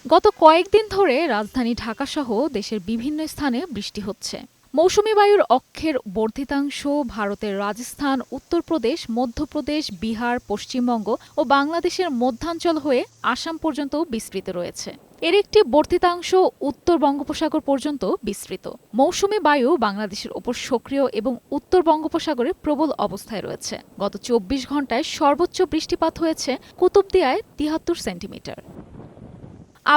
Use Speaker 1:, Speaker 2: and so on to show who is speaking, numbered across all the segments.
Speaker 1: গত কয়েকদিন ধরে রাজধানী ঢাকাসহ দেশের বিভিন্ন স্থানে বৃষ্টি হচ্ছে। মৌসুমী বায়ুর অক্ষের বর্ধিতাংশ ভারতের রাজস্থান, উত্তরপ্রদেশ, মধ্যপ্রদেশ, বিহার, পশ্চিমবঙ্গ ও বাংলাদেশের মধ্যাঞ্চল হয়ে আসাম পর্যন্ত বিস্তৃত রয়েছে। এর একটি বর্ধিতাংশ উত্তর বঙ্গোপসাগর পর্যন্ত বিস্তৃত। মৌসুমী বায়ু বাংলাদেশের ওপর সক্রিয় এবং উত্তর বঙ্গোপসাগরে প্রবল অবস্থায় রয়েছে। গত ২৪ ঘন্টায় সর্বোচ্চ বৃষ্টিপাত হয়েছে কুতুবদিয়ায় ৭৩ সেন্টিমিটার।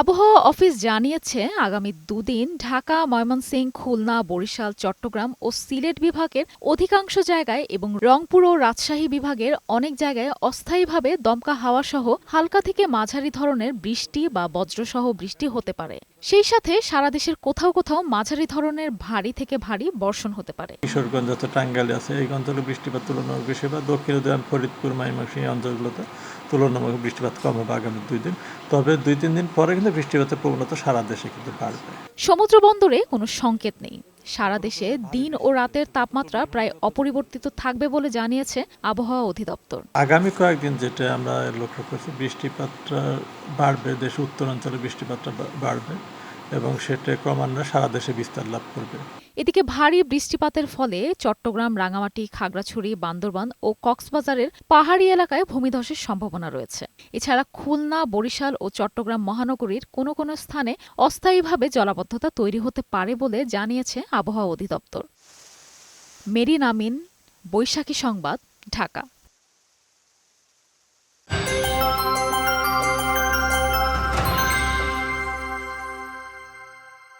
Speaker 1: আবহাওয়া অফিস জানিয়েছে, আগামী দুদিন ঢাকা, ময়মনসিংহ, খুলনা, বরিশাল, চট্টগ্রাম ও সিলেট বিভাগের অধিকাংশ জায়গায় এবং রংপুর ও রাজশাহী বিভাগের অনেক জায়গায় অস্থায়ীভাবে দমকা হাওয়াসহ হালকা থেকে মাঝারি ধরনের বৃষ্টি বা বজ্রসহ বৃষ্টি হতে পারে। সেই সাথে সারা দেশের কোথাও কোথাও মাঝারি ধরনের ভারী থেকে ভারী বর্ষণ হতে পারে।
Speaker 2: কিশোরগঞ্জ যত টাঙ্গাইলে আছে এই অঞ্চলে বৃষ্টিপাত তুলনামূলক বেশি, বা দক্ষিণ ফরিদপুর, ময়মনসিংহ এই অঞ্চলগুলোতে তুলনামূলক বৃষ্টিপাত কম হবে আগামী 2 দিন। তবে 2-3 দিন পরে কিন্তু বৃষ্টিপাতের প্রবণতা সারা দেশে কিন্তু বাড়বে।
Speaker 1: সমুদ্র বন্দরে কোনো সংকেত নেই। সারা দেশে দিন ও রাতের তাপমাত্রা প্রায় অপরিবর্তিত থাকবে বলে জানিয়েছে আবহাওয়া অধিদপ্তর।
Speaker 2: আগামী কয়েকদিন যেটা আমরা লক্ষ্য করছি, বৃষ্টিপাতটা বাড়বে, দেশের উত্তরাঞ্চলে বৃষ্টিপাতটা বাড়বে এবং সেটা ক্রমান্বয়ে সারা দেশে বিস্তার লাভ করবে।
Speaker 1: এদিকে ভারী বৃষ্টিপাতের ফলে চট্টগ্রাম, রাঙামাটি, খাগড়াছড়ি, বান্দরবান ও কক্সবাজারের পাহাড়ি এলাকায় ভূমিধসের সম্ভাবনা রয়েছে। এছাড়া খুলনা, বরিশাল ও চট্টগ্রাম মহানগরীর কোনো কোনো স্থানে অস্থায়ীভাবে জলাবদ্ধতা তৈরি হতে পারে বলে জানিয়েছে আবহাওয়া অধিদপ্তর। মেরিন আমিন, বৈশাখী সংবাদ, ঢাকা।